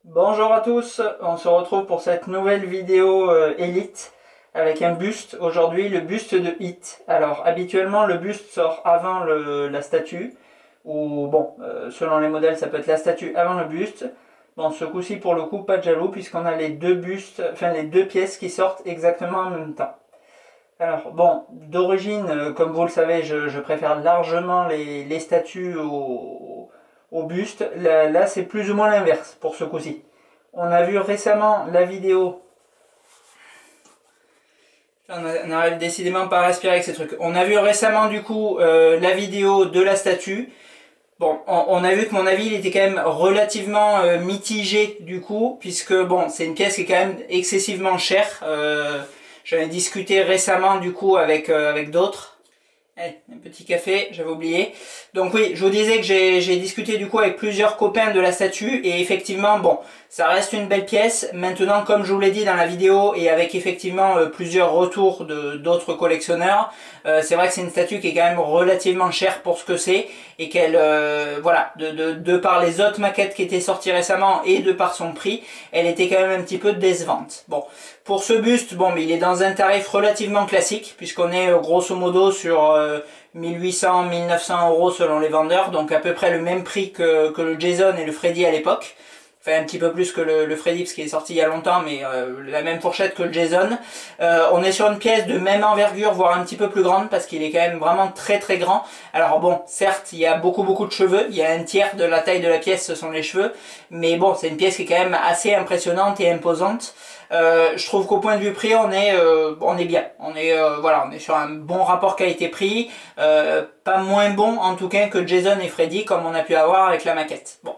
Bonjour à tous, on se retrouve pour cette nouvelle vidéo Elite avec un buste. Aujourd'hui, le buste de Hit. Alors, habituellement, le buste sort avant la statue, ou bon, selon les modèles, ça peut être la statue avant le buste. Bon, ce coup-ci, pour le coup, pas de jaloux, puisqu'on a les deux bustes, enfin les deux pièces qui sortent exactement en même temps. Alors, bon, d'origine, comme vous le savez, je préfère largement les statues au buste. Là, c'est plus ou moins l'inverse pour ce coup-ci. On a vu récemment la vidéo. On n'arrive décidément pas à respirer avec ces trucs. On a vu récemment du coup la vidéo de la statue. Bon, on a vu que mon avis il était quand même relativement mitigé du coup, puisque bon, c'est une pièce qui est quand même excessivement chère. J'en ai discuté récemment du coup avec d'autres. Allez, un petit café, j'avais oublié. Donc oui, je vous disais que j'ai discuté du coup avec plusieurs copains de la statue et effectivement, bon, ça reste une belle pièce. Maintenant, comme je vous l'ai dit dans la vidéo et avec effectivement plusieurs retours de d'autres collectionneurs, c'est vrai que c'est une statue qui est quand même relativement chère pour ce que c'est et qu'elle, voilà, de par les autres maquettes qui étaient sorties récemment et de par son prix, elle était quand même un petit peu décevante. Bon, pour ce buste, bon, mais il est dans un tarif relativement classique puisqu'on est grosso modo sur 1800-1900 euros selon les vendeurs, donc à peu près le même prix que le Jason et le Freddy à l'époque. Enfin un petit peu plus que le Freddy parce qu'il est sorti il y a longtemps, mais la même fourchette que le Jason. On est sur une pièce de même envergure, voire un petit peu plus grande parce qu'il est quand même vraiment très très grand. Alors bon, certes il y a beaucoup de cheveux, il y a un tiers de la taille de la pièce, ce sont les cheveux, mais bon c'est une pièce qui est quand même assez impressionnante et imposante. Je trouve qu'au point de vue prix on est bien, voilà, on est sur un bon rapport qualité-prix, pas moins bon en tout cas que Jason et Freddy comme on a pu avoir avec la maquette. Bon.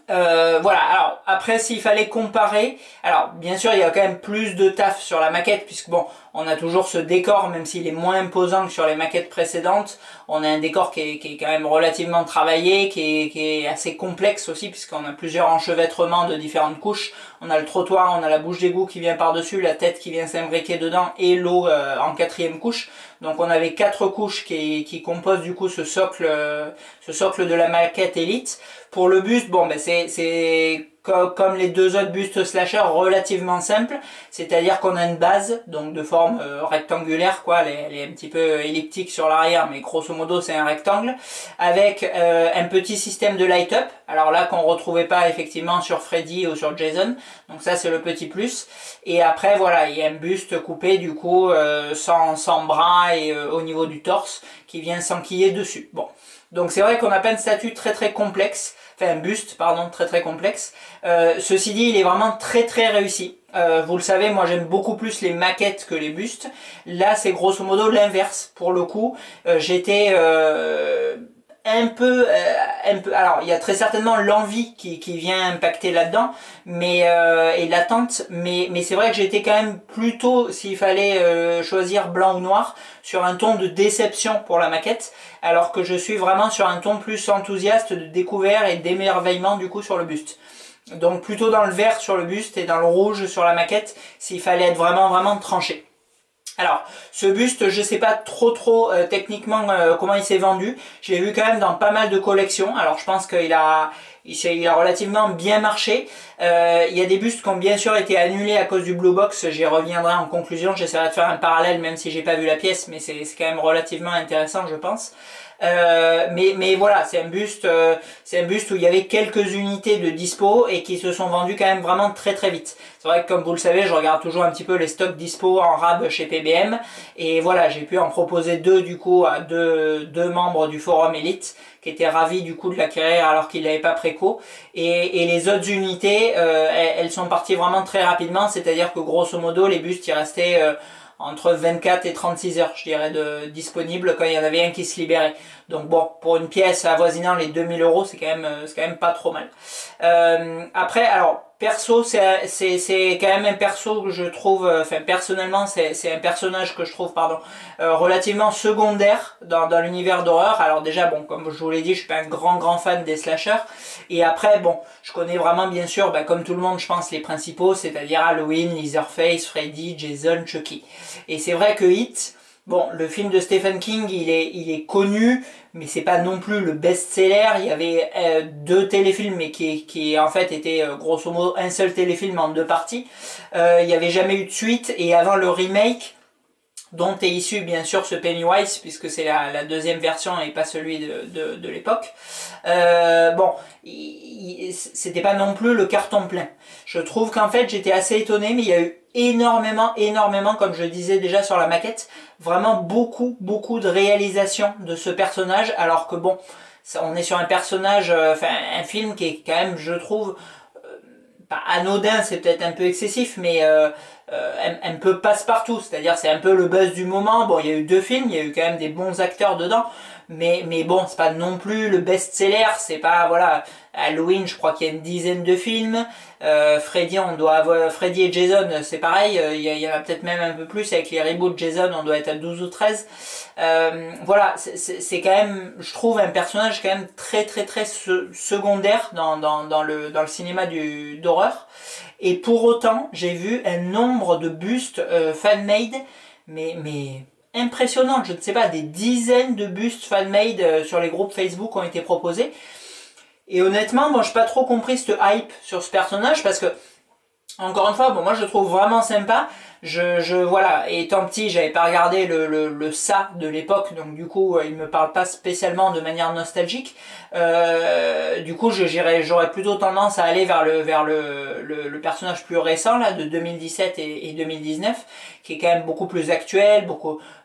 Voilà, alors après s'il fallait comparer, alors bien sûr il y a quand même plus de taf sur la maquette puisque bon, on a toujours ce décor même s'il est moins imposant que sur les maquettes précédentes, on a un décor qui est quand même relativement travaillé, qui est assez complexe aussi puisqu'on a plusieurs enchevêtrements de différentes couches, on a le trottoir, on a la bouche d'égout qui vient par-dessus, la tête qui vient s'imbriquer dedans et l'eau en quatrième couche, donc on avait 4 couches qui composent du coup ce socle de la maquette Elite. Pour le buste, bon ben c'est comme les deux autres bustes slasher relativement simple, c'est-à-dire qu'on a une base donc de forme rectangulaire quoi, elle est un petit peu elliptique sur l'arrière mais grosso modo c'est un rectangle avec un petit système de light-up, alors là qu'on retrouvait pas effectivement sur Freddy ou sur Jason, donc ça c'est le petit plus, et après voilà il y a un buste coupé du coup sans bras et au niveau du torse qui vient s'enquiller dessus. Bon. Donc c'est vrai qu'on n'a pas une statue très complexe, enfin un buste pardon très complexe. Ceci dit, il est vraiment très réussi. Vous le savez, moi j'aime beaucoup plus les maquettes que les bustes. Là c'est grosso modo l'inverse pour le coup. J'étais un peu, alors il y a très certainement l'envie qui vient impacter là-dedans, mais et l'attente, mais c'est vrai que j'étais quand même plutôt, s'il fallait choisir blanc ou noir, sur un ton de déception pour la maquette, alors que je suis vraiment sur un ton plus enthousiaste de découvert et d'émerveillement du coup sur le buste. Donc plutôt dans le vert sur le buste et dans le rouge sur la maquette, s'il fallait être vraiment tranché. Alors, ce buste, je sais pas trop techniquement comment il s'est vendu. Je l'ai vu quand même dans pas mal de collections. Alors, je pense qu'il a relativement bien marché. Il y a des bustes qui ont bien sûr été annulés à cause du Blue Box. J'y reviendrai en conclusion. J'essaierai de faire un parallèle, même si j'ai pas vu la pièce, mais c'est quand même relativement intéressant, je pense. Mais voilà, c'est un buste où il y avait quelques unités de dispo et qui se sont vendues quand même vraiment très vite. C'est vrai que comme vous le savez, je regarde toujours un petit peu les stocks dispo en rab chez PBM et voilà, j'ai pu en proposer deux du coup à deux membres du forum Elite qui étaient ravis du coup de l'acquérir alors qu'ils l'avaient pas préco, et les autres unités elles sont parties vraiment très rapidement, c'est-à-dire que grosso modo les bustes il restait entre 24 et 36 heures, je dirais, disponible quand il y en avait un qui se libérait. Donc bon, pour une pièce avoisinant les 2000 euros, c'est quand même pas trop mal. Après, alors, perso, c'est quand même un perso que je trouve, enfin personnellement, c'est un personnage que je trouve, pardon, relativement secondaire dans l'univers d'horreur. Alors déjà, bon, comme je vous l'ai dit, je suis pas un grand fan des slashers. Et après, bon, je connais vraiment bien sûr, bah, comme tout le monde, je pense, les principaux, c'est-à-dire Halloween, Leatherface, Freddy, Jason, Chucky. Et c'est vrai que Hit, bon, le film de Stephen King, il est connu, mais c'est pas non plus le best-seller. Il y avait 2 téléfilms, mais qui en fait étaient grosso modo un seul téléfilm en 2 parties. Il n'y avait jamais eu de suite, et avant le remake, dont est issu bien sûr ce Pennywise, puisque c'est la deuxième version et pas celui de l'époque. Bon, c'était pas non plus le carton plein. Je trouve qu'en fait j'étais assez étonné, mais il y a eu énormément, comme je disais déjà sur la maquette, vraiment beaucoup de réalisation de ce personnage, alors que bon, on est sur un personnage, enfin un film qui est quand même, je trouve, pas anodin, c'est peut-être un peu excessif, mais un peu passe-partout, c'est-à-dire c'est un peu le buzz du moment. Bon, il y a eu 2 films, il y a eu quand même des bons acteurs dedans, mais bon, c'est pas non plus le best-seller, c'est pas, voilà, Halloween, je crois qu'il y a une dizaine de films, Freddy, on doit avoir, Freddy et Jason, c'est pareil, il y en a peut-être même un peu plus, avec les reboots de Jason, on doit être à 12 ou 13. Voilà, c'est quand même, je trouve, un personnage quand même très secondaire dans le cinéma d'horreur. Et pour autant, j'ai vu un nombre de bustes fan-made, mais impressionnant. Je ne sais pas, des dizaines de bustes fan-made sur les groupes Facebook ont été proposés. Et honnêtement, bon, j'ai pas trop compris cette hype sur ce personnage, parce que, encore une fois, bon, moi je le trouve vraiment sympa. Voilà, étant petit, j'avais pas regardé le ça de l'époque, donc du coup, il me parle pas spécialement de manière nostalgique. Du coup, j'aurais plutôt tendance à aller vers le personnage plus récent là de 2017 et 2019, qui est quand même beaucoup plus actuel,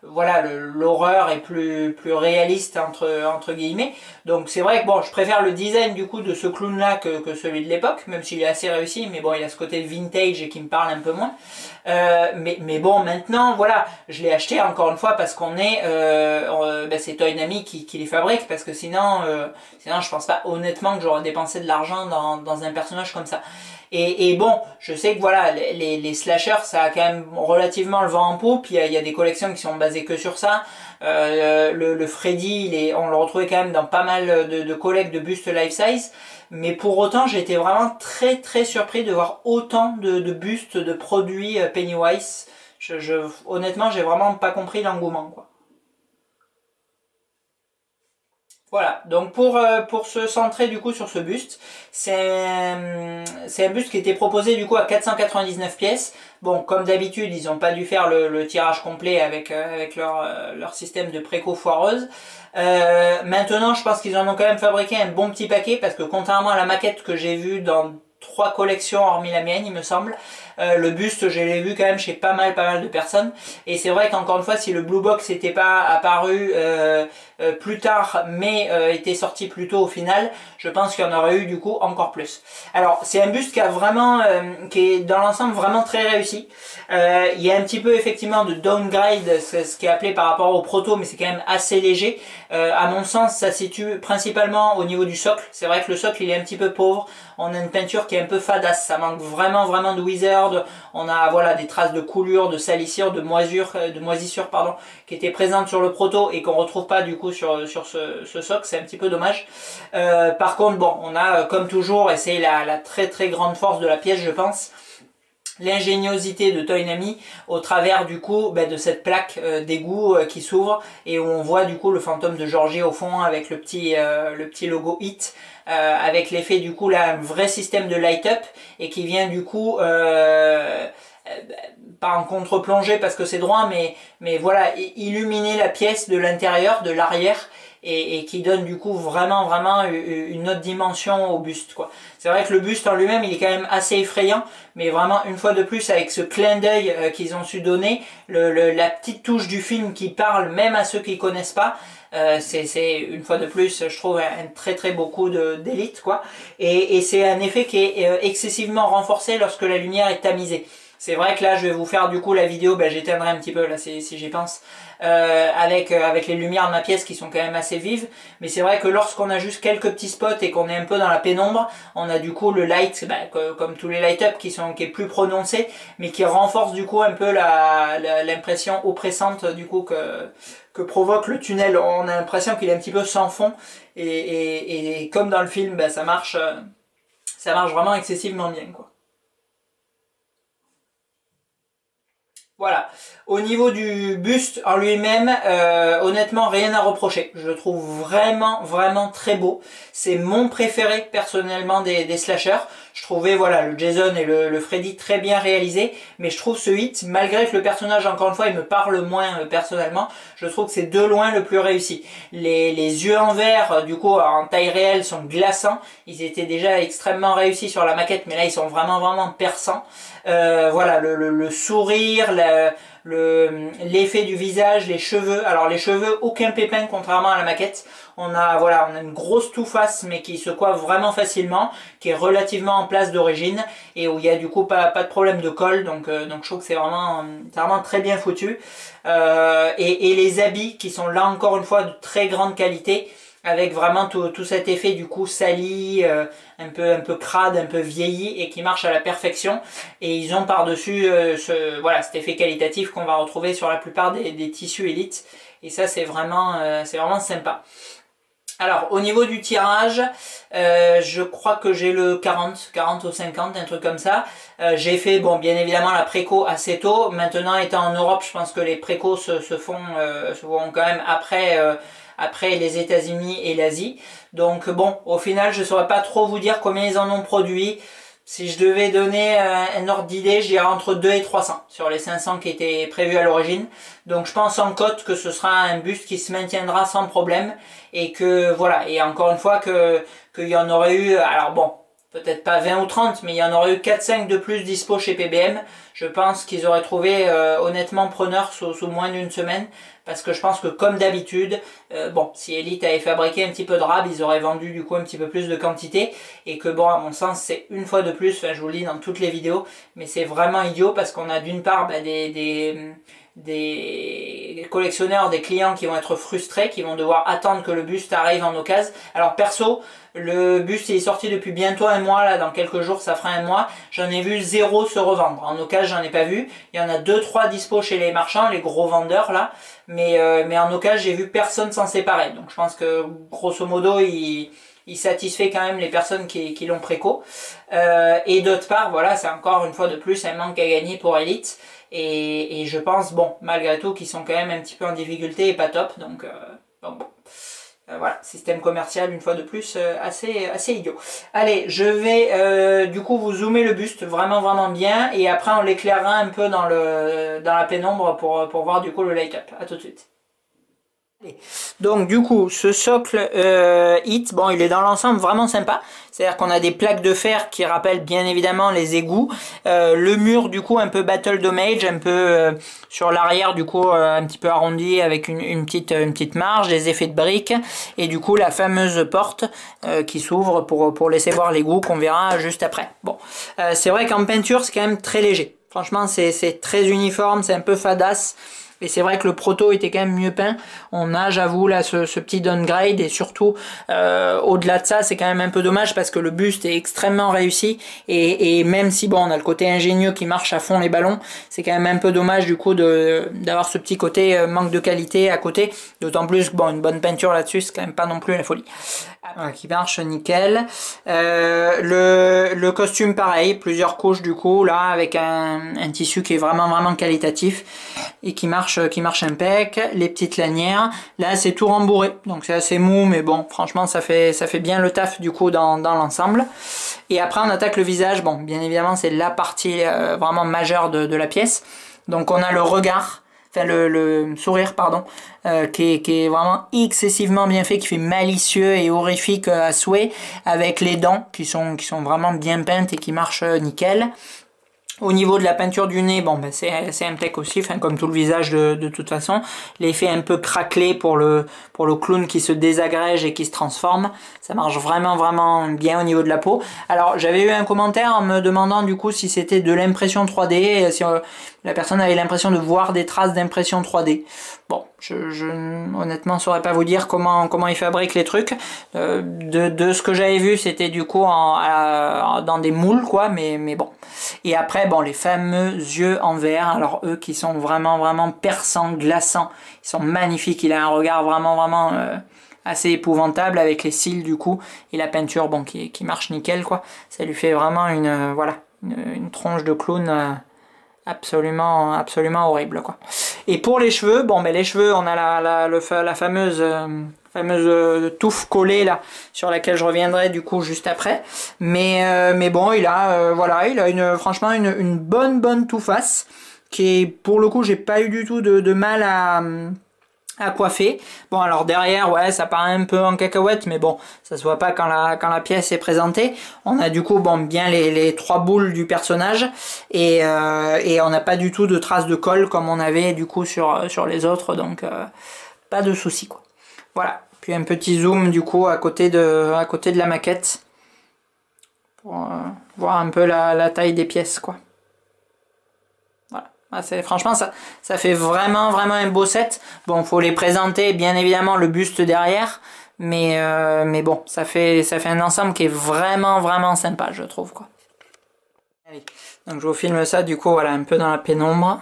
voilà, l'horreur est plus réaliste entre guillemets. Donc c'est vrai que bon, je préfère le design du coup de ce clown là que celui de l'époque, même s'il est assez réussi, mais bon, il a ce côté vintage et qui me parle un peu moins. Mais bon, maintenant, voilà, je l'ai acheté encore une fois parce qu'on est, ben c'est Toynami qui les fabrique, parce que sinon je pense pas honnêtement que j'aurais dépensé de l'argent dans un personnage comme ça. Et bon, je sais que voilà, les slashers, ça a quand même relativement le vent en poupe. Il y a des collections qui sont basées que sur ça. Le Freddy, on le retrouvait quand même dans pas mal de collectes de bustes life size. Mais pour autant, j'ai été vraiment très surpris de voir autant de bustes de produits Pennywise. Honnêtement, j'ai vraiment pas compris l'engouement, quoi. Voilà, donc pour se centrer du coup sur ce buste, c'est un buste qui était proposé du coup à 499 pièces. Bon, comme d'habitude, ils n'ont pas dû faire le tirage complet avec leur système de préco foireuse. Maintenant, je pense qu'ils en ont quand même fabriqué un bon petit paquet, parce que contrairement à la maquette que j'ai vue dans 3 collections hormis la mienne, il me semble, le buste, je l'ai vu quand même chez pas mal de personnes. Et c'est vrai qu'encore une fois, si le Blue Box n'était pas apparu plus tard, mais était sorti plus tôt au final, je pense qu'il y en aurait eu du coup encore plus. Alors c'est un buste qui a vraiment, qui est dans l'ensemble vraiment très réussi. Il y a un petit peu effectivement de downgrade, ce qui est appelé par rapport au proto, mais c'est quand même assez léger. À mon sens, ça se situe principalement au niveau du socle. C'est vrai que le socle il est un petit peu pauvre. On a une peinture qui est un peu fadasse, ça manque vraiment de Wizard. On a voilà des traces de coulure, de salissure, de moisissure pardon, qui étaient présentes sur le proto et qu'on retrouve pas du coup sur ce socle. C'est un petit peu dommage. Par contre, bon, on a comme toujours, et c'est la très grande force de la pièce, je pense, l'ingéniosité de Toynami au travers du coup de cette plaque d'égout qui s'ouvre et où on voit du coup le fantôme de Georgie au fond avec le petit logo HIT, avec l'effet du coup là un vrai système de light-up et qui vient du coup pas en contre-plongée parce que c'est droit, mais voilà, illuminer la pièce de l'intérieur, de l'arrière, et qui donne du coup vraiment une autre dimension au buste, quoi. C'est vrai que le buste en lui-même il est quand même assez effrayant, mais vraiment une fois de plus avec ce clin d'œil qu'ils ont su donner, la petite touche du film qui parle même à ceux qui connaissent pas, c'est une fois de plus je trouve un très beau coup d'élite, quoi. Et c'est un effet qui est excessivement renforcé lorsque la lumière est tamisée. C'est vrai que là je vais vous faire du coup la vidéo, j'éteindrai un petit peu là si j'y pense, avec les lumières de ma pièce qui sont quand même assez vives, mais c'est vrai que lorsqu'on a juste quelques petits spots et qu'on est un peu dans la pénombre, on a du coup le light, comme tous les light-up qui est plus prononcé, mais qui renforce du coup un peu l'impression oppressante du coup que provoque le tunnel. On a l'impression qu'il est un petit peu sans fond, et comme dans le film, ça marche vraiment excessivement bien, quoi. Voilà. Au niveau du buste en lui-même, honnêtement, rien à reprocher. Je le trouve vraiment, vraiment très beau. C'est mon préféré, personnellement, des slashers. Je trouvais, voilà, le Jason et le Freddy très bien réalisés. Mais je trouve ce hit, malgré que le personnage, encore une fois, il me parle moins personnellement, je trouve que c'est de loin le plus réussi. Les yeux en verre, du coup, en taille réelle, sont glaçants. Ils étaient déjà extrêmement réussis sur la maquette, mais là, ils sont vraiment, vraiment perçants. Voilà, le sourire, l'effet du visage, les cheveux. Alors les cheveux, aucun pépin contrairement à la maquette. On a une grosse toufface mais qui se coiffe vraiment facilement, qui est relativement en place d'origine et où il y a du coup pas de problème de colle. Donc je trouve que c'est vraiment très bien foutu. Et les habits qui sont là encore une fois de très grande qualité, avec vraiment tout cet effet du coup sali, un peu crade, un peu vieilli et qui marche à la perfection. Et ils ont par-dessus voilà, cet effet qualitatif qu'on va retrouver sur la plupart des tissus Elite. Et ça c'est vraiment sympa. Alors au niveau du tirage, je crois que j'ai le 40 ou 50, un truc comme ça. J'ai fait, bon, bien évidemment la préco assez tôt. Maintenant étant en Europe, je pense que les précos se font quand même après les États-Unis et l'Asie. Donc bon, au final, je ne saurais pas trop vous dire combien ils en ont produit. Si je devais donner un ordre d'idée, je dirais entre 2 et 300 sur les 500 qui étaient prévus à l'origine. Donc je pense en cote que ce sera un buste qui se maintiendra sans problème et que voilà, et encore une fois qu'il y en aurait eu, alors bon, peut-être pas 20 ou 30, mais il y en aurait eu 4-5 de plus dispo chez PBM. Je pense qu'ils auraient trouvé honnêtement preneur sous moins d'une semaine. Parce que je pense que comme d'habitude, bon, si Elite avait fabriqué un petit peu de rab, ils auraient vendu du coup un petit peu plus de quantité. Et que bon, à mon sens, c'est une fois de plus, enfin je vous le dis dans toutes les vidéos, mais c'est vraiment idiot parce qu'on a d'une part des collectionneurs, des clients qui vont être frustrés, qui vont devoir attendre que le buste arrive en occasion. Alors perso, le buste il est sorti depuis bientôt un mois, là dans quelques jours ça fera un mois, j'en ai vu 0 se revendre. En occasion j'en ai pas vu, il y en a 2-3 dispo chez les marchands, les gros vendeurs là, mais en occasion j'ai vu personne s'en séparer. Donc je pense que grosso modo il satisfait quand même les personnes qui l'ont préco. Et d'autre part, voilà, c'est encore une fois de plus un manque à gagner pour Elite. Et je pense, bon, malgré tout, qu'ils sont quand même un petit peu en difficulté et pas top. Donc, bon. Voilà, système commercial une fois de plus assez idiot. Allez, je vais du coup vous zoomer le buste vraiment bien et après on l'éclairera un peu dans la pénombre pour voir du coup le light up. À tout de suite. Donc du coup ce socle hit, bon il est dans l'ensemble vraiment sympa, c'est à dire qu'on a des plaques de fer qui rappellent bien évidemment les égouts, le mur du coup un peu battle damage, un peu sur l'arrière du coup un petit peu arrondi avec une petite marge, des effets de briques et du coup la fameuse porte qui s'ouvre pour laisser voir l'égout qu'on verra juste après. Bon, c'est vrai qu'en peinture c'est quand même très léger, franchement c'est très uniforme, c'est un peu fadasse. Et c'est vrai que le proto était quand même mieux peint. On a, j'avoue, là, ce petit downgrade. Et surtout, au-delà de ça, c'est quand même un peu dommage parce que le buste est extrêmement réussi. Et même si, bon, on a le côté ingénieux qui marche à fond les ballons, c'est quand même un peu dommage, du coup, d'avoir ce petit côté manque de qualité à côté. D'autant plus que, bon, une bonne peinture là-dessus, c'est quand même pas non plus la folie. Voilà, qui marche nickel. Le costume, pareil, plusieurs couches, du coup, là, avec un tissu qui est vraiment qualitatif et qui marche impec. Les petites lanières, là c'est tout rembourré, donc c'est assez mou, mais bon, franchement ça fait bien le taf du coup dans l'ensemble. Et après on attaque le visage. Bon, bien évidemment c'est la partie vraiment majeure de la pièce. Donc on a le regard, enfin le sourire pardon, qui est vraiment excessivement bien fait, qui fait malicieux et horrifique à souhait, avec les dents qui sont vraiment bien peintes et qui marchent nickel. Au niveau de la peinture du nez, bon ben c'est impec aussi, enfin comme tout le visage de toute façon. L'effet un peu craquelé pour le clown qui se désagrège et qui se transforme, ça marche vraiment bien au niveau de la peau. Alors j'avais eu un commentaire en me demandant du coup si c'était de l'impression 3D, si la personne avait l'impression de voir des traces d'impression 3D. Bon, je honnêtement saurais pas vous dire comment ils fabriquent les trucs. De ce que j'avais vu, c'était du coup dans des moules quoi, mais bon. Et après, bon, les fameux yeux en verre, alors eux qui sont vraiment perçants, glaçants, ils sont magnifiques. Il a un regard vraiment assez épouvantable avec les cils du coup et la peinture, bon, qui marche nickel quoi. Ça lui fait vraiment une tronche de clown absolument, absolument horrible, quoi. Et pour les cheveux, bon, ben les cheveux, on a la fameuse touffe collée là, sur laquelle je reviendrai du coup juste après. Mais bon, voilà, il a franchement une bonne touffasse qui est, pour le coup, j'ai pas eu du tout de mal à coiffer. Bon, alors derrière, ouais, ça paraît un peu en cacahuète, mais bon, ça se voit pas quand la pièce est présentée. On a du coup, bon, bien les 3 boules du personnage et on n'a pas du tout de traces de colle comme on avait du coup sur les autres, donc pas de souci, quoi. Voilà. Puis un petit zoom du coup à côté de la maquette pour voir un peu la taille des pièces, quoi. Franchement, ça fait vraiment un beau set. Bon, faut les présenter, bien évidemment, le buste derrière. Mais bon, ça fait un ensemble qui est vraiment sympa, je trouve, quoi. Allez, donc je vous filme ça, du coup, voilà, un peu dans la pénombre.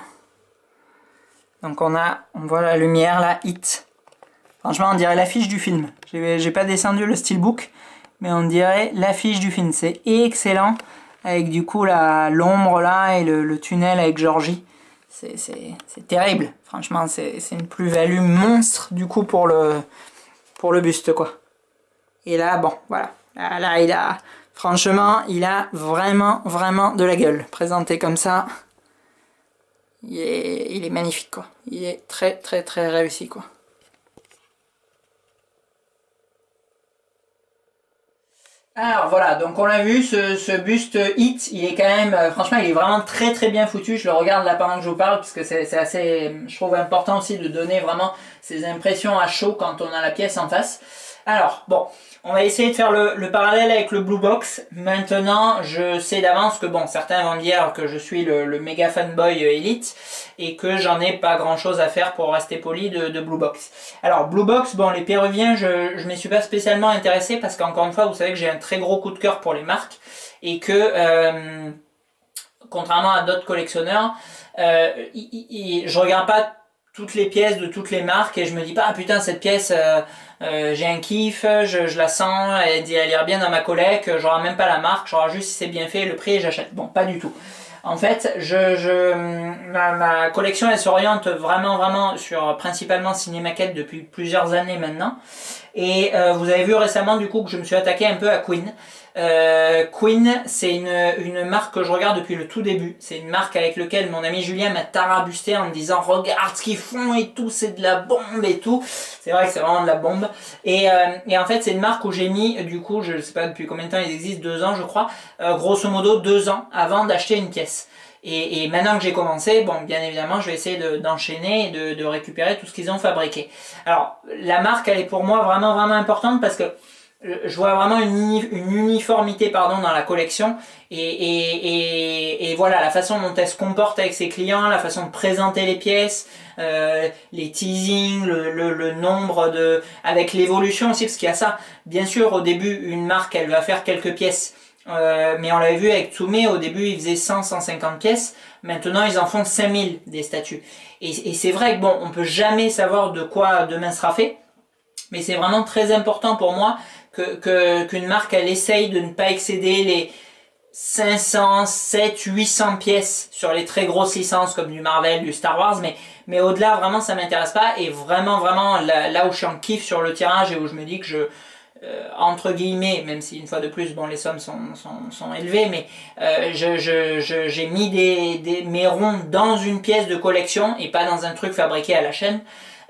Donc on voit la lumière, la hit. Franchement, on dirait l'affiche du film. J'ai pas descendu le steelbook, mais on dirait l'affiche du film. C'est excellent, avec du coup l'ombre là et le tunnel avec Georgie. C'est terrible, franchement, c'est une plus-value monstre du coup pour le buste, quoi. Et là, bon, voilà. Là, franchement, il a vraiment de la gueule. Présenté comme ça, il est magnifique, quoi. Il est très réussi, quoi. Alors voilà, donc on l'a vu, ce buste hit, il est quand même, franchement, il est vraiment très bien foutu. Je le regarde là pendant que je vous parle, parce que c'est assez, je trouve important aussi de donner vraiment ces impressions à chaud quand on a la pièce en face. Alors, bon, on va essayer de faire le parallèle avec le Blue Box. Maintenant, je sais d'avance que, bon, certains vont dire que je suis le méga fanboy Elite et que j'en ai pas grand chose à faire, pour rester poli, de Blue Box. Alors, Blue Box, bon, les péruviens, je m'y suis pas spécialement intéressé parce qu'encore une fois, vous savez que j'ai un très gros coup de cœur pour les marques et que, contrairement à d'autres collectionneurs, je regarde pas toutes les pièces de toutes les marques et je me dis pas, ah putain, cette pièce, j'ai un kiff, je la sens, elle ira bien dans ma collègue, j'aurai même pas la marque, j'aurai juste si c'est bien fait, le prix et j'achète. Bon, pas du tout. En fait, ma collection, elle s'oriente vraiment sur principalement ciné-maquette depuis plusieurs années maintenant. Et vous avez vu récemment du coup que je me suis attaqué un peu à Queen. Queen, c'est une marque que je regarde depuis le tout début. C'est une marque avec laquelle mon ami Julien m'a tarabusté en me disant regarde ce qu'ils font et tout, c'est de la bombe et tout. C'est vrai que c'est vraiment de la bombe. Et en fait c'est une marque où j'ai mis, du coup je sais pas depuis combien de temps ils existent, 2 ans je crois, grosso modo 2 ans avant d'acheter une pièce. Et maintenant que j'ai commencé, bon, bien évidemment, je vais essayer d'enchaîner et de récupérer tout ce qu'ils ont fabriqué. Alors, la marque, elle est pour moi vraiment importante parce que je vois vraiment une uniformité, pardon, dans la collection et voilà, la façon dont elle se comporte avec ses clients, la façon de présenter les pièces, les teasings, le nombre avec l'évolution aussi, parce qu'il y a ça. Bien sûr, au début, une marque, elle va faire quelques pièces. Mais on l'avait vu avec Tsume, au début ils faisaient 100-150 pièces, maintenant ils en font 5000 des statues. Et c'est vrai que bon, on peut jamais savoir de quoi demain sera fait, mais c'est vraiment très important pour moi qu'une marque elle essaye de ne pas excéder les 500, 700, 800 pièces sur les très grosses licences comme du Marvel, du Star Wars, mais au-delà vraiment ça m'intéresse pas. Et vraiment là où je suis en kiff sur le tirage et où je me dis que entre guillemets, même si une fois de plus, bon, les sommes sont élevées, mais j'ai mis mes ronds dans une pièce de collection et pas dans un truc fabriqué à la chaîne.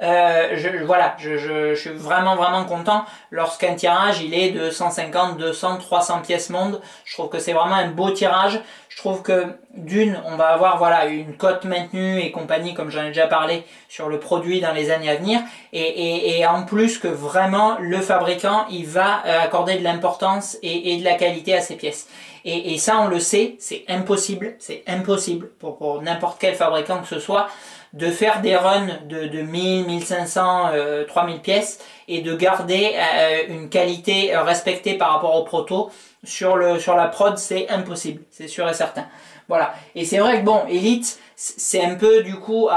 Voilà, je suis vraiment content lorsqu'un tirage il est de 150, 200, 300 pièces monde. Je trouve que c'est vraiment un beau tirage. Je trouve que d'une, on va avoir voilà une cote maintenue et compagnie, comme j'en ai déjà parlé, sur le produit dans les années à venir. Et en plus que vraiment le fabricant il va accorder de l'importance et de la qualité à ses pièces. Et ça on le sait, c'est impossible pour n'importe quel fabricant que ce soit de faire des runs de 1000, 1500, 3000 pièces et de garder une qualité respectée par rapport au proto sur la prod, c'est impossible, c'est sûr et certain. Voilà. Et c'est vrai que bon, Elite, c'est un peu du coup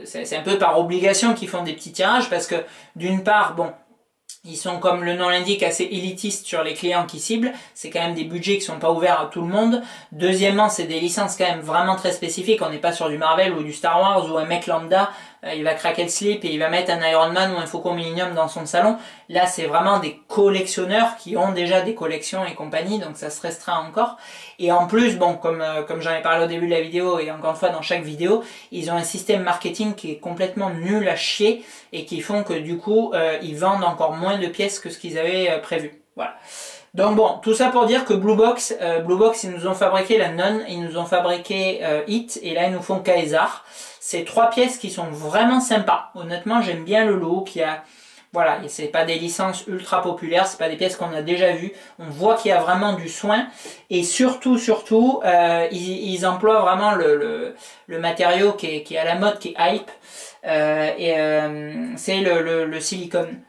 c'est un peu par obligation qu'ils font des petits tirages parce que d'une part, bon, Ils sont, comme le nom l'indique, assez élitistes sur les clients qui ciblent. C'est quand même des budgets qui sont pas ouverts à tout le monde. Deuxièmement, c'est des licences quand même vraiment très spécifiques. On n'est pas sur du Marvel ou du Star Wars où un mec lambda, il va craquer le slip et il va mettre un Iron Man ou un Faucon Millenium dans son salon. Là, c'est vraiment des collectionneurs qui ont déjà des collections et compagnie, donc ça se restreint encore. Et en plus, bon, comme j'en ai parlé au début de la vidéo et encore une fois dans chaque vidéo, ils ont un système marketing qui est complètement nul à chier et qui font que du coup, ils vendent encore moins de pièces que ce qu'ils avaient prévu. Voilà. Donc bon, tout ça pour dire que Blue Box, ils nous ont fabriqué la None, ils nous ont fabriqué Hit, et là ils nous font Caesar. C'est 3 pièces qui sont vraiment sympas. Honnêtement, j'aime bien le look. Voilà, c'est pas des licences ultra populaires, c'est pas des pièces qu'on a déjà vues. On voit qu'il y a vraiment du soin. Et surtout, ils emploient vraiment le matériau qui est à la mode, qui est hype. C'est le silicone.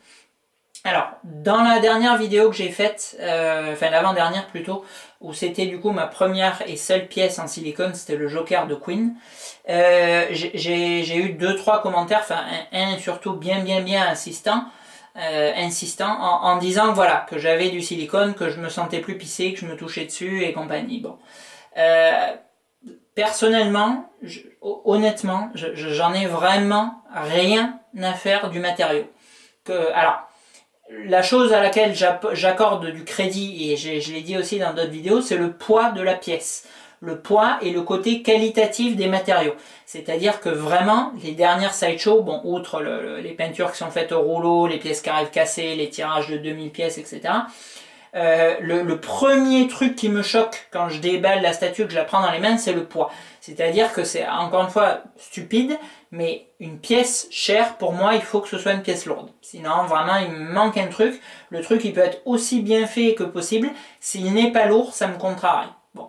Alors, dans la dernière vidéo que j'ai faite, enfin l'avant-dernière plutôt, où c'était du coup ma première et seule pièce en silicone, c'était le Joker de Queen. J'ai eu 2-3 commentaires, enfin un surtout bien insistant, en disant voilà que j'avais du silicone, que je me sentais plus pissé, que je me touchais dessus et compagnie. Bon, personnellement, honnêtement, j'en ai vraiment rien à faire du matériau. Alors, la chose à laquelle j'accorde du crédit, et je l'ai dit aussi dans d'autres vidéos, c'est le poids de la pièce. Le poids et le côté qualitatif des matériaux. C'est-à-dire que vraiment, les dernières sideshows, bon, outre les peintures qui sont faites au rouleau, les pièces qui arrivent cassées, les tirages de 2000 pièces, etc., le premier truc qui me choque quand je déballe la statue, que je la prends dans les mains, c'est le poids. C'est-à-dire que c'est, encore une fois, stupide, mais une pièce chère, pour moi, il faut que ce soit une pièce lourde. Sinon, vraiment, il me manque un truc. Le truc, il peut être aussi bien fait que possible. S'il n'est pas lourd, ça me contrarie. Bon.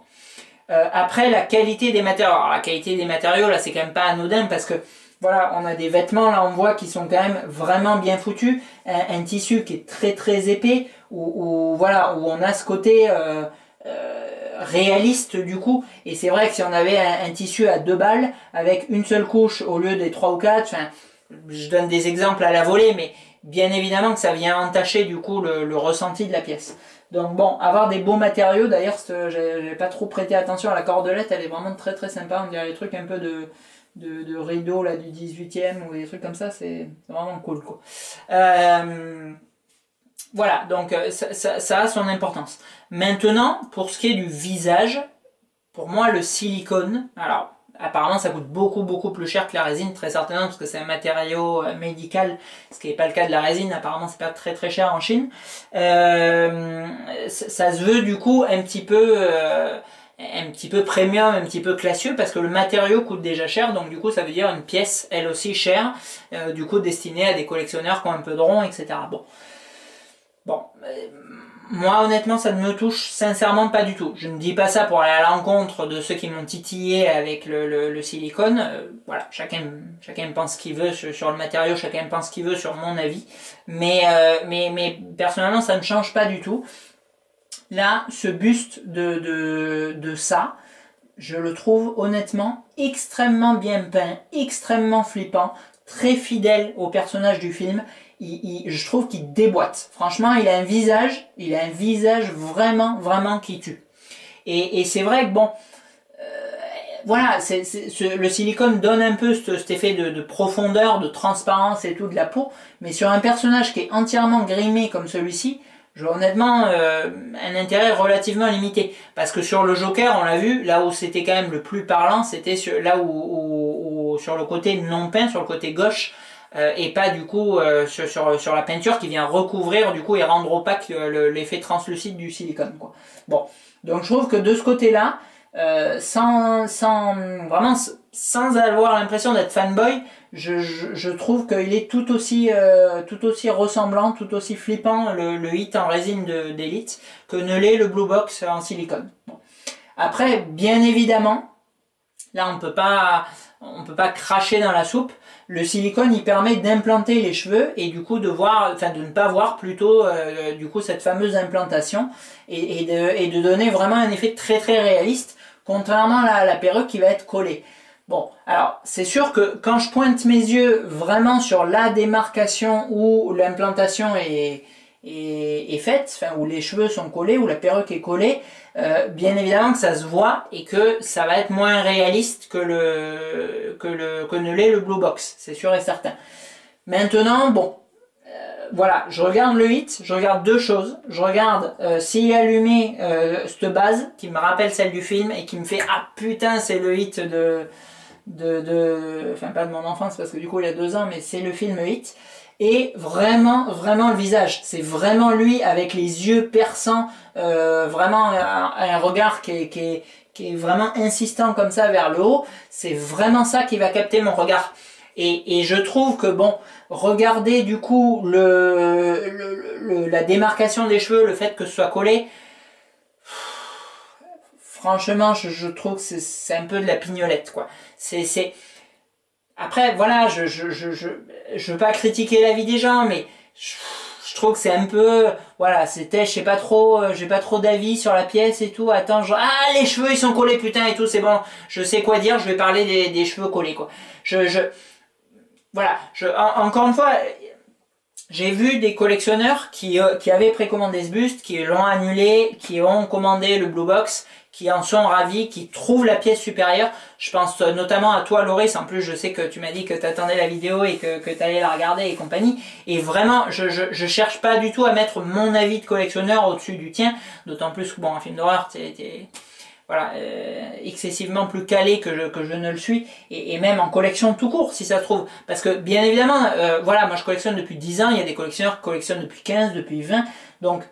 Après, la qualité des matériaux. Alors, la qualité des matériaux, là, c'est quand même pas anodin parce que, voilà, on a des vêtements, là, on voit qui sont quand même vraiment bien foutus. Un tissu qui est très épais, voilà, où on a ce côté réaliste du coup. Et c'est vrai que si on avait un tissu à 2 balles, avec une seule couche au lieu des 3 ou 4, enfin, je donne des exemples à la volée, mais bien évidemment que ça vient entacher du coup le ressenti de la pièce. Donc bon, avoir des beaux matériaux, d'ailleurs j'ai pas trop prêté attention à la cordelette, elle est vraiment très sympa, on dirait les trucs un peu de rideau là, du 18e ou des trucs comme ça, c'est vraiment cool quoi. Voilà, donc ça a son importance. Maintenant, pour ce qui est du visage, pour moi le silicone, alors apparemment ça coûte beaucoup plus cher que la résine, très certainement, parce que c'est un matériau médical, ce qui n'est pas le cas de la résine, apparemment c'est pas très cher en Chine. Ça se veut du coup un petit peu premium, un petit peu classieux, parce que le matériau coûte déjà cher, donc du coup ça veut dire une pièce elle aussi chère, du coup destinée à des collectionneurs qui ont un peu de rond, etc. Bon, moi honnêtement ça ne me touche sincèrement pas du tout. Je ne dis pas ça pour aller à l'encontre de ceux qui m'ont titillé avec le silicone. Voilà, chacun pense ce qu'il veut sur le matériau, chacun pense ce qu'il veut sur mon avis. Mais personnellement ça ne change pas du tout. Là, ce buste de ça, je le trouve honnêtement extrêmement bien peint, extrêmement flippant, très fidèle au personnage du film. Je trouve qu'il déboîte. Franchement, il a un visage vraiment qui tue. Et c'est vrai que bon, voilà, le silicone donne un peu cet effet de profondeur, de transparence et tout de la peau, mais sur un personnage qui est entièrement grimé comme celui-ci, j'ai honnêtement un intérêt relativement limité. Parce que sur le Joker, on l'a vu, là où c'était quand même le plus parlant, c'était là où sur le côté non peint, sur le côté gauche, et pas du coup sur la peinture qui vient recouvrir du coup et rendre opaque l'effet translucide du silicone quoi. Bon, donc je trouve que de ce côté-là, sans avoir l'impression d'être fanboy, je trouve qu'il est tout aussi ressemblant, tout aussi flippant le Hit en résine d'Elite que ne l'est le Blue Box en silicone. Bon. Après, bien évidemment, là on peut pas cracher dans la soupe. Le silicone, il permet d'implanter les cheveux et du coup de ne pas voir plutôt du coup cette fameuse implantation et de donner vraiment un effet très réaliste, contrairement à la perruque qui va être collée. Bon, alors c'est sûr que quand je pointe mes yeux vraiment sur la démarcation où l'implantation est est faite, enfin, où les cheveux sont collés, où la perruque est collée, bien évidemment que ça se voit et que ça va être moins réaliste que ne l'est le Blue Box, c'est sûr et certain. Maintenant, bon, voilà, je regarde le hit, je regarde deux choses. Je regarde s'il est allumé cette base qui me rappelle celle du film et qui me fait ah putain c'est le hit enfin pas de mon enfance parce que du coup il y a 2 ans, mais c'est le film Hit. Et vraiment, vraiment le visage, c'est vraiment lui avec les yeux perçants, vraiment un regard qui est vraiment insistant comme ça vers le haut. C'est vraiment ça qui va capter mon regard. Et je trouve que bon, regardez du coup la démarcation des cheveux, le fait que ce soit collé, franchement je trouve que c'est un peu de la pignolette quoi. Après voilà, je veux pas critiquer la vie des gens, mais je trouve que c'est un peu, voilà, c'était, je sais pas trop, j'ai pas trop d'avis sur la pièce et tout. Attends, ah les cheveux ils sont collés putain et tout, c'est bon, je sais quoi dire, je vais parler des cheveux collés quoi. Voilà, encore une fois, j'ai vu des collectionneurs qui avaient précommandé ce buste, qui l'ont annulé, qui ont commandé le Blue Box, qui en sont ravis, qui trouvent la pièce supérieure. Je pense notamment à toi Loris, en plus je sais que tu m'as dit que tu attendais la vidéo et que tu allais la regarder et compagnie. Et vraiment, je cherche pas du tout à mettre mon avis de collectionneur au-dessus du tien, d'autant plus que bon, un film d'horreur, voilà, excessivement plus calé que je ne le suis, et même en collection tout court si ça se trouve, parce que bien évidemment voilà, moi je collectionne depuis 10 ans, il y a des collectionneurs qui collectionnent depuis 15, depuis 20, donc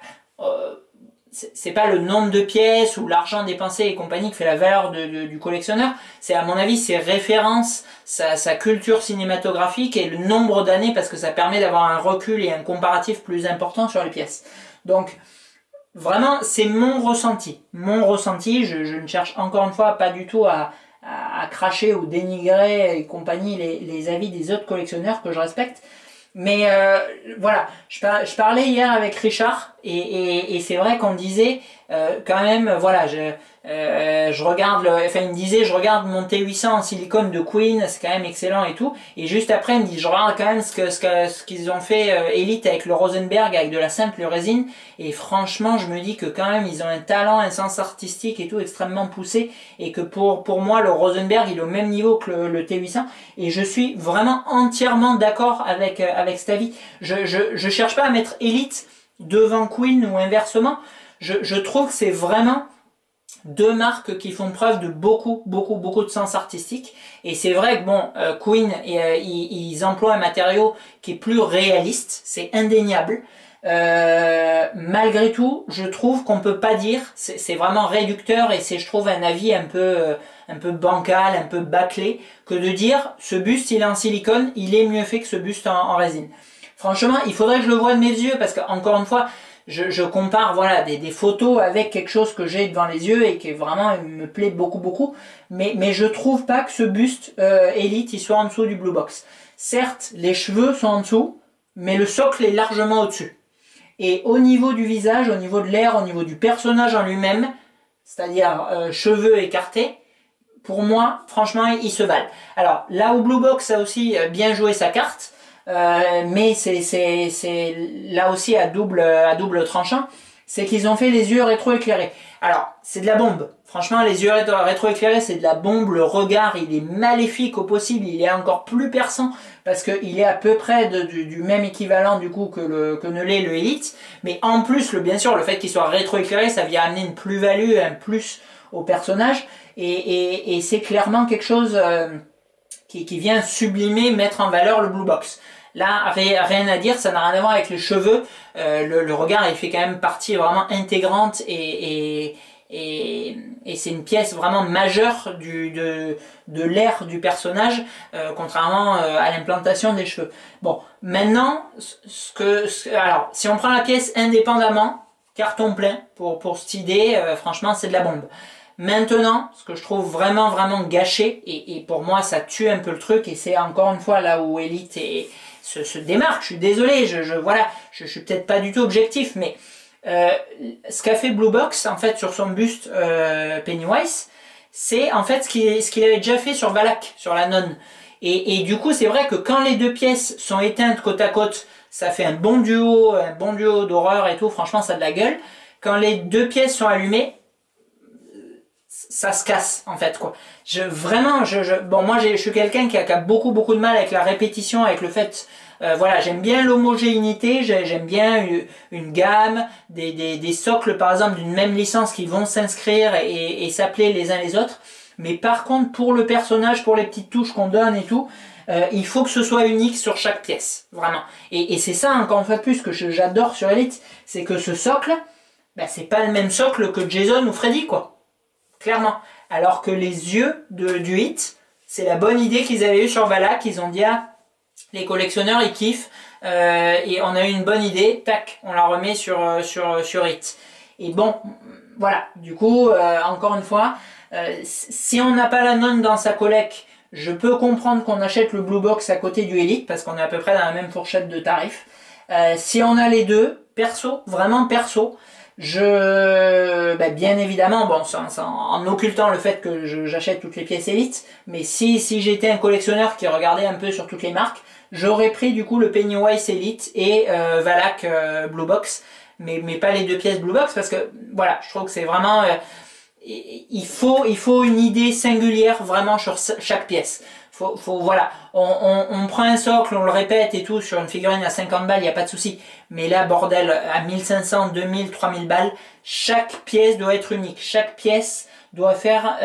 c'est pas le nombre de pièces ou l'argent dépensé et compagnie qui fait la valeur du collectionneur, c'est à mon avis ses références, sa culture cinématographique et le nombre d'années, parce que ça permet d'avoir un recul et un comparatif plus important sur les pièces. Donc vraiment, c'est mon ressenti. Mon ressenti, je ne cherche encore une fois pas du tout à cracher ou dénigrer et compagnie les avis des autres collectionneurs que je respecte. Mais voilà, je parlais hier avec Richard et c'est vrai qu'on disait quand même, voilà, je regarde, enfin il me disait, je regarde mon T800 en silicone de Queen, c'est quand même excellent et tout. Et juste après il me dit, je regarde quand même ce qu'ils ont fait Elite avec le Rosenberg, avec de la simple résine. Et franchement, je me dis que quand même ils ont un talent, un sens artistique et tout extrêmement poussé. Et que pour moi, le Rosenberg il est au même niveau que le T800. Et je suis vraiment entièrement d'accord avec cet avis. Je cherche pas à mettre Elite devant Queen ou inversement. Je trouve que c'est vraiment deux marques qui font preuve de beaucoup de sens artistique. Et c'est vrai que bon, Queen, ils emploient un matériau qui est plus réaliste, c'est indéniable. Malgré tout, je trouve qu'on peut pas dire, c'est vraiment réducteur et c'est, je trouve, un avis un peu bancal, un peu bâclé, que de dire ce buste il est en silicone, il est mieux fait que ce buste en résine. Franchement, il faudrait que je le voie de mes yeux parce que encore une fois, je compare voilà des photos avec quelque chose que j'ai devant les yeux et qui vraiment me plaît beaucoup, mais je trouve pas que ce buste Elite il soit en dessous du Blue Box. Certes, les cheveux sont en dessous, mais le socle est largement au-dessus. Et au niveau du visage, au niveau de l'air, au niveau du personnage en lui-même, c'est-à-dire cheveux écartés, pour moi, franchement, ils se valent. Alors là où Blue Box a aussi bien joué sa carte, mais c'est là aussi à double tranchant, c'est qu'ils ont fait les yeux rétroéclairés. Alors c'est de la bombe, franchement les yeux rétroéclairés c'est de la bombe, le regard il est maléfique au possible, il est encore plus perçant parce qu'il est à peu près du même équivalent du coup que ne l'est le Elite, mais en plus bien sûr le fait qu'il soit rétroéclairé ça vient amener une plus-value, un plus au personnage et c'est clairement quelque chose qui vient sublimer, mettre en valeur le Blue Box. Là, rien à dire, ça n'a rien à voir avec les cheveux. Le regard, il fait quand même partie vraiment intégrante et c'est une pièce vraiment majeure de l'air du personnage, contrairement à l'implantation des cheveux. Bon, maintenant, alors, si on prend la pièce indépendamment, carton plein pour cette idée, franchement, c'est de la bombe. Maintenant, ce que je trouve vraiment gâché, et pour moi ça tue un peu le truc, et c'est encore une fois là où Elite se démarque, je suis désolé, voilà, je suis peut-être pas du tout objectif, mais ce qu'a fait Blue Box en fait sur son buste Pennywise, c'est en fait ce qu'il avait déjà fait sur Valak, sur la nonne. Et du coup c'est vrai que quand les deux pièces sont éteintes côte à côte, ça fait un bon duo d'horreur et tout, franchement ça a de la gueule. Quand les deux pièces sont allumées, ça se casse en fait quoi. Bon moi je suis quelqu'un qui a beaucoup de mal avec la répétition, avec le fait, voilà, j'aime bien l'homogénéité, j'aime bien une gamme, des socles par exemple d'une même licence qui vont s'inscrire et s'appeler les uns les autres. Mais par contre pour le personnage, pour les petites touches qu'on donne et tout, il faut que ce soit unique sur chaque pièce, vraiment. Et c'est ça encore une fois de plus que j'adore sur Elite, c'est que ce socle, bah, c'est pas le même socle que Jason ou Freddy quoi. Clairement. Alors que les yeux du Hit, c'est la bonne idée qu'ils avaient eue sur Valak. Ils ont dit, ah, les collectionneurs, ils kiffent. Et on a eu une bonne idée. Tac, on la remet sur Hit. Et bon, voilà. Du coup, encore une fois, si on n'a pas la nonne dans sa collect, je peux comprendre qu'on achète le Blue Box à côté du Elite, parce qu'on est à peu près dans la même fourchette de tarifs. Si on a les deux, perso, vraiment perso, bien évidemment, bon, en occultant le fait que j'achète toutes les pièces Elite, mais si j'étais un collectionneur qui regardait un peu sur toutes les marques, j'aurais pris du coup le Pennywise Elite et Valak Blue Box, mais pas les deux pièces Blue Box, parce que voilà, je trouve que c'est vraiment il faut une idée singulière vraiment sur chaque pièce. Voilà, on prend un socle, on le répète et tout sur une figurine à 50 balles, il n'y a pas de souci. Mais là, bordel, à 1500, 2000, 3000 balles, chaque pièce doit être unique. Chaque pièce doit faire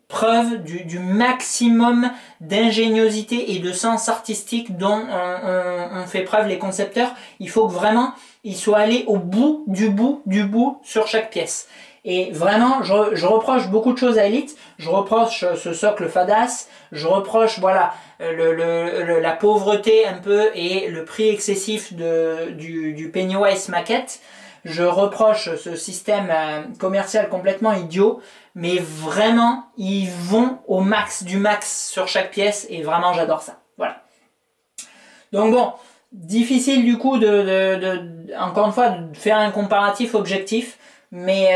preuve du maximum d'ingéniosité et de sens artistique dont on fait preuve les concepteurs. Il faut que vraiment ils soient allés au bout du bout sur chaque pièce. Et vraiment, je reproche beaucoup de choses à Elite. Je reproche ce socle fadasse. Je reproche, voilà, la pauvreté un peu et le prix excessif du Pennywise maquette. Je reproche ce système commercial complètement idiot. Mais vraiment, ils vont au max du max sur chaque pièce. Et vraiment, j'adore ça. Voilà. Donc bon, difficile du coup encore une fois, de faire un comparatif objectif. Mais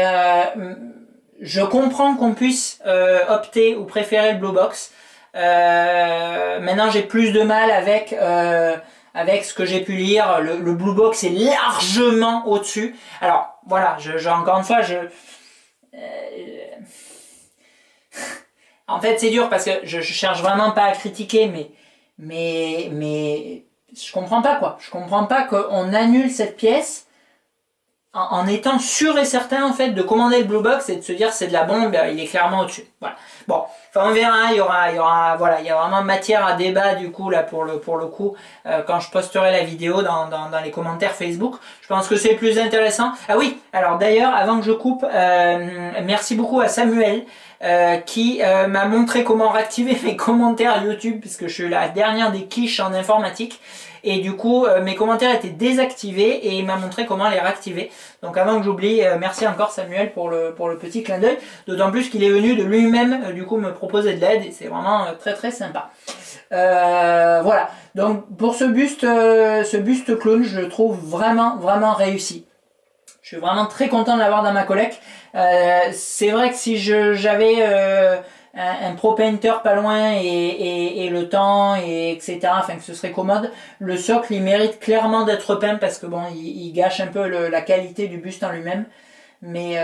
je comprends qu'on puisse opter ou préférer le Blue Box. Maintenant, j'ai plus de mal avec ce que j'ai pu lire. Le Blue Box est largement au-dessus. Alors, voilà, encore une fois, en fait, c'est dur parce que je cherche vraiment pas à critiquer, mais je comprends pas quoi. Je comprends pas qu'on annule cette pièce en étant sûr et certain en fait de commander le Blue Box et de se dire c'est de la bombe, il est clairement au-dessus. Voilà. Bon, enfin on verra, il y aura voilà, il y a vraiment matière à débat du coup là pour le coup quand je posterai la vidéo dans les commentaires Facebook. Je pense que c'est plus intéressant. Ah oui, alors d'ailleurs avant que je coupe, merci beaucoup à Samuel qui m'a montré comment réactiver mes commentaires YouTube puisque je suis la dernière des quiches en informatique. Et du coup, mes commentaires étaient désactivés et il m'a montré comment les réactiver. Donc avant que j'oublie, merci encore Samuel pour le petit clin d'œil. D'autant plus qu'il est venu de lui-même du coup me proposer de l'aide et c'est vraiment très sympa. Voilà. Donc pour ce buste clown, je le trouve vraiment réussi. Je suis vraiment très content de l'avoir dans ma collecte. C'est vrai que si j'avais un pro painter pas loin et le temps et etc, afin que ce serait commode, le socle il mérite clairement d'être peint parce que bon il gâche un peu la qualité du buste en lui-même, mais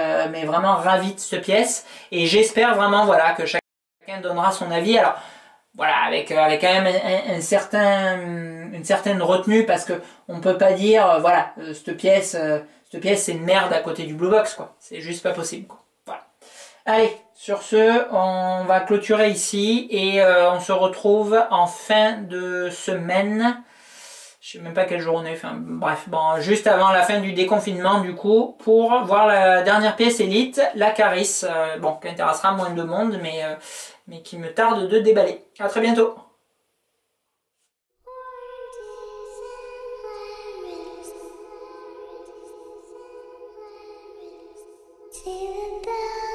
vraiment ravi de cette pièce et j'espère vraiment voilà que chacun donnera son avis. Alors voilà, avec quand même une certaine retenue parce que on peut pas dire voilà cette pièce c'est une merde à côté du Blue Box quoi, c'est juste pas possible quoi. Voilà. Allez, sur ce, on va clôturer ici et on se retrouve en fin de semaine. Je sais même pas quel jour on est, enfin bref, bon, juste avant la fin du déconfinement du coup, pour voir la dernière pièce Elite, la Caris, bon, qui intéressera moins de monde, mais qui me tarde de déballer. À très bientôt. See the